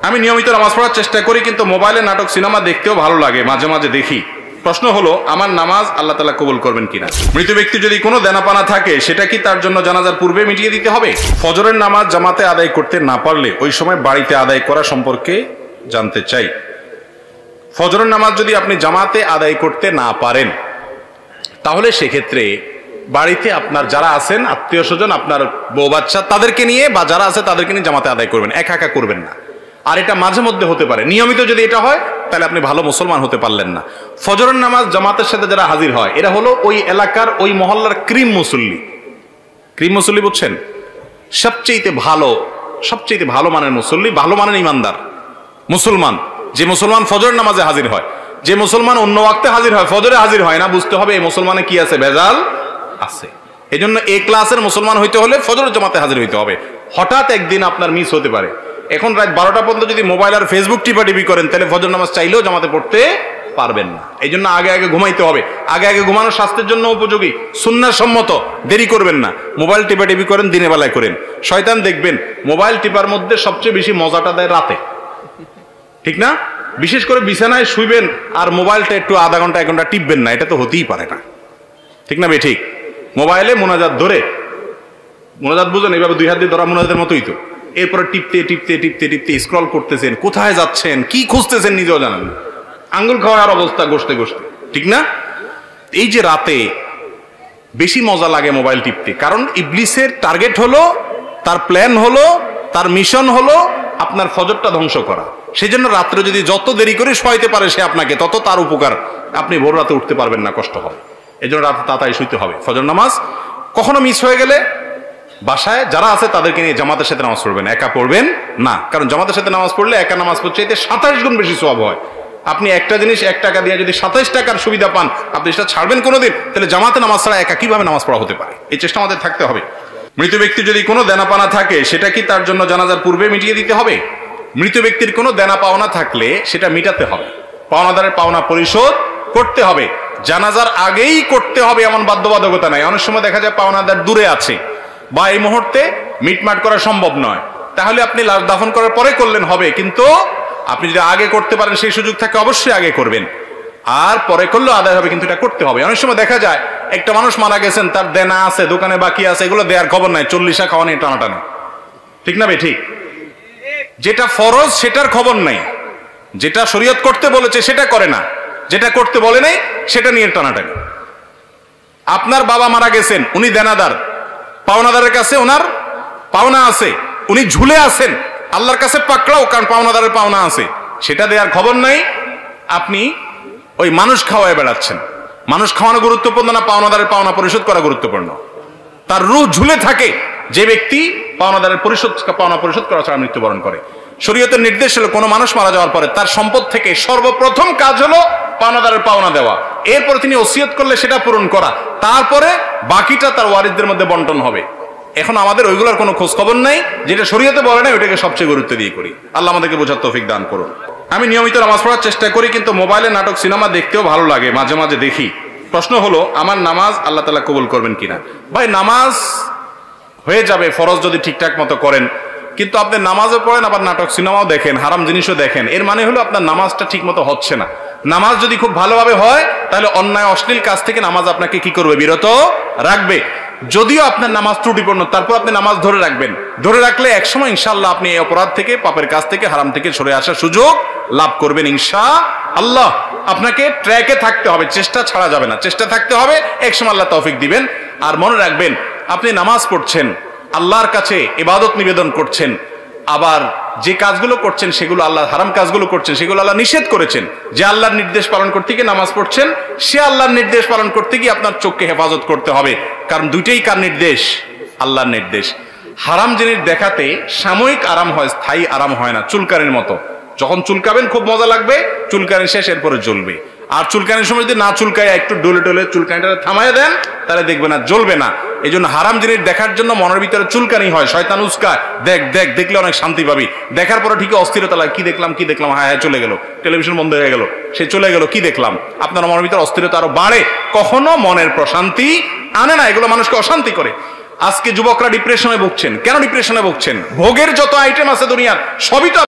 আমি নিয়মিত নামাজ পড়ার চেষ্টা করি, কিন্তু মোবাইলে নাটক সিনেমা দেখতেও ভালো লাগে, মাঝে মাঝে দেখি। প্রশ্ন হলো, আমার নামাজ আল্লাহ তাআলা কবুল করবেন কিনা? মৃত ব্যক্তি যদি কোনো দেনাপানা থাকে, সেটা কি তার জন্য জানাজার পূর্বে মিটিয়ে দিতে হবে? ফজরের নামাজ জামাতে আদায় করতে না পারলে ওই সময় বাড়িতে আদায় করা সম্পর্কে জানতে চাই। ফজরের নামাজ যদি আপনি জামাতে আদায় করতে না পারেন, তাহলে সেক্ষেত্রে বাড়িতে আপনার যারা আছেন আত্মীয় স্বজন, আপনার বউ বাচ্চা, তাদেরকে নিয়ে বা যারা আছে তাদেরকে নিয়ে জামাতে আদায় করবেন, একা একা করবেন না। আর এটা মাঝে মধ্যে হতে পারে, নিয়মিত যদি এটা হয় তাহলে আপনি ভালো মুসলমান হতে পারলেন না। ফজরের নামাজ জামাতের সাথে যারা হাজির হয়, এরা হলো ওই এলাকার ওই মহল্লার ক্রিম মুসল্লি। ক্রিম মুসল্লি বুঝছেন? সবচেয়ে ভালো মানের মুসল্লি, ভালো মানের ইমানদার মুসলমান। যে মুসলমান ফজরের নামাজে হাজির হয়, যে মুসলমান অন্য ওয়াক্তে হাজির হয়, ফজরে হাজির হয় না, বুঝতে হবে এই মুসলমানে কি আছে, ভেজাল আছে। এই জন্য এ ক্লাসের মুসলমান হইতে হলে ফজরের জামাতে হাজির হইতে হবে। হঠাৎ একদিন আপনার মিস হতে পারে, এখন রাত 12টা পর্যন্ত যদি মোবাইল আর ফেসবুক টিপাটিপি করেন, তাহলে ফজর নামাজ চাইলেও জামাতে পড়তে পারবেন না। এই জন্য আগে ঘুমাইতে হবে। আগে ঘুমানো স্বাস্থ্যের জন্য উপযোগী, সুন্নাহ সম্মত, দেরি করবেন না। মোবাইল টিপাটিপি করেন, দিনের বেলায় করেন। শয়তান দেখবেন মোবাইল টিপার মধ্যে সবচেয়ে বেশি মজাটা দেয় রাতে, ঠিক না? বিশেষ করে বিছানায় শুইবেন আর মোবাইলটা একটু আধা ঘন্টা 1 ঘন্টা টিপবেন না, এটা তো হতেই পারে না, ঠিক না? ঠিক মোবাইলে মোনাজাত ধরে, মোনাজাত বুঝেন, এইভাবে 2 হাত দিয়ে ধরা মোনাজাতের মতোই তো। এরপরে টিপতে স্ক্রল করতেছেন, কোথায় যাচ্ছেন, কি খুঁজতেছেন নিজেও জানেন না, আঙ্গুল খাওয়ার অবস্থা গোষ্ঠে, ঠিক না? এই যে রাতে বেশি মজা লাগে মোবাইল টিপতে, কারণ ইবলিসের টার্গেট হলো, তার প্ল্যান হলো, তার মিশন হলো আপনার ফজরটা ধ্বংস করা। সেই জন্য রাত্রে যদি যত দেরি করে শোয়াইতে পারে সে আপনাকে, তত তার উপকার। আপনি ভোর রাতে উঠতে পারবেন না, কষ্ট হবে। এই জন্য রাতে তাড়াতাড়ি শুইতে হবে। ফজর নামাজ কখনো মিস হয়ে গেলে বাসায় যারা আছে তাদেরকে নিয়ে জামাতের সাথে নামাজ পড়বেন, একা পড়বেন না। কারণ জামাতের সাথে নামাজ পড়লে একা নামাজ পড়ছে এতে 27 গুণ বেশি সওয়াব হয়। আপনি একটা জিনিস 1 টাকা দিয়ে যদি 27 টাকার সুবিধা পান, আপনি সেটা ছাড়বেন কোনোদিন? তাহলে জামাতে নামাজ ছাড়া একা কিভাবে নামাজ পড়া হতে পারে? এই চেষ্টা আমাদের থাকতে হবে। মৃত ব্যক্তির যদি কোনো দেনাপানা থাকে, সেটা কি তার জন্য জানাজার পূর্বে মিটিয়ে দিতে হবে? মৃত ব্যক্তির কোনো দেনা পাওনা থাকলে সেটা মিটাতে হবে, পাওনাদারের পাওনা পরিশোধ করতে হবে। জানাজার আগেই করতে হবে এমন বাধ্যবাধকতা নাই। অনেক সময় দেখা যায় পাওনাদার দূরে আছে বা এই মুহূর্তে মিটমাট করা সম্ভব নয়, তাহলে আপনি লাশ দাফন করার পরে করলেন হবে, কিন্তু আপনি যদি আগে করতে পারেন, সেই সুযোগ থাকে, অবশ্যই আগে করবেন। আর পরে করলেও আদায় হবে, কিন্তু এটা করতে হবে। অনেক সময় দেখা যায় একটা মানুষ মারা গেছেন, তার দেনা আছে, দোকানে বাকি আছে, এগুলো দেওয়ার খবর নাই, 40 খাওয়া নিয়ে টানাটানি, ঠিক না? ঠিক। যেটা ফরজ সেটার খবর নাই, যেটা শরীয়ত করতে বলেছে সেটা করে না, যেটা করতে বলে নাই সেটা নিয়ে টানাটানি। আপনার বাবা মারা গেছেন, উনি দেনাদার, পাওনাদারের কাছে ওনার পাওনা আছে, উনি ঝুলে আছেন, আল্লাহর কাছে পাকড়াও, কারণ পাওনাদারের পাওনা আছে, সেটা দেওয়ার খবর নাই। আপনি ওই মানুষ খাওয়ায় বেড়াচ্ছেন। মানুষ খাওয়ানো গুরুত্বপূর্ণ না পাওনাদারের পাওনা পরিশোধ করা গুরুত্বপূর্ণ? তার রূহ ঝুলে থাকে যে ব্যক্তি পাওনাদারের পাওনা পরিশোধ করা ছাড়া মৃত্যুবরণ করে। শরীয়তের নির্দেশ হলো কোনো মানুষ মারা যাওয়ার পরে তার সম্পদ থেকে সর্বপ্রথম কাজ হলো পাওনাদারের পাওনা দেওয়া, এরপর তিনি ওসিয়ত করলে সেটা পূরণ করা, তারপরে বাকিটা তার ওয়ারিসদের মধ্যে বন্টন হবে। এখন আমাদের ওইগুলোর কোনো খোঁজ খবর নাই, যেটা শরীয়তে বলে না ওইটাকে সবচেয়ে গুরুত্ব দিয়ে করি। আল্লাহ আমাদেরকে বোঝার তৌফিক দান করুন। আমি নিয়মিত নামাজ পড়ার চেষ্টা করি, কিন্তু মোবাইলে নাটক সিনেমা দেখতেও ভালো লাগে, মাঝে মাঝে দেখি। প্রশ্ন হলো, আমার নামাজ আল্লাহ তাআলা কবুল করবেন কিনা? ভাই, নামাজ হয়ে যাবে ফরজ যদি ঠিকঠাক মতো করেন, কিন্তু আপনি নামাজও পড়েন আবার নাটক সিনেমাও দেখেন, হারাম জিনিসও দেখেন, এর মানে হলো আপনার নামাজটা ঠিক মতো হচ্ছে না। নামাজ যদি খুব ভালোভাবে হয়, তাহলে অন্যায় অশ্লীল কাজ থেকে নামাজ আপনাকে কি করবে? বিরত রাখবে। যদিও আপনার নামাজ ত্রুটিপূর্ণ, তারপর আপনি নামাজ ধরে রাখবেন। ধরে রাখলে একসময় ইনশাআল্লাহ আপনি এই অপরাধ থেকে, পাপের কাজ থেকে, হারাম থেকে সরে আসার সুযোগ লাভ করবেন ইনশাআল্লাহ। আপনাকে ট্র্যাকে থাকতে হবে, চেষ্টা ছাড়া যাবে না, চেষ্টা থাকতে হবে, একসময় আল্লাহ তৌফিক দিবেন। আর মনে রাখবেন, আপনি নামাজ পড়ছেন, আল্লাহর কাছে ইবাদত নিবেদন করছেন, আবার যে কাজগুলো করছেন সেগুলো আল্লাহ, হারাম কাজগুলো করছেন সেগুলো আল্লাহ নিষেধ করেছেন। যে আল্লাহর নির্দেশ পালন করতে গিয়ে নামাজ পড়ছেন, সে আল্লাহর নির্দেশ পালন করতে গিয়ে আপনার চোখকে হেফাজত করতে হবে, কারণ দুইটাই কার নির্দেশ? আল্লাহর নির্দেশ। হারাম জিনিস দেখাতে সাময়িক আরাম হয়, স্থায়ী আরাম হয় না। চুলকানির মতো, যখন চুলকাবেন খুব মজা লাগবে, চুলকানি শেষ, এরপরে জ্বলবে। আর চুলকানির সময় যদি না চুলকায়, একটু ডলে ডলে চুলকানিটা থামায় দেন, তাহলে দেখবে না, জ্বলবে না। এই জন্য হারাম জিনিস দেখার জন্য মনের ভিতরে চুলকানি হয়, শয়তান উস্কায়, দেখ দেখ, দেখলে অনেক শান্তি পাবি, দেখার পরে ঠিকই অস্থিরতা লাগে, কি দেখলাম, হ্যাঁ চলে গেল, টেলিভিশন বন্ধ হয়ে গেল, সে চলে গেল, কি দেখলাম। আপনার মনের ভিতরে অস্থিরতা আরো বাড়ে, কখনো মনের প্রশান্তি আনে না, এগুলো মানুষকে অশান্তি করে। আজকে যুবকরা ডিপ্রেশনে ভুগছেন। কেন ডিপ্রেশনে ভুগছেন? ভোগের যত আইটেম আছে দুনিয়ার সবই তো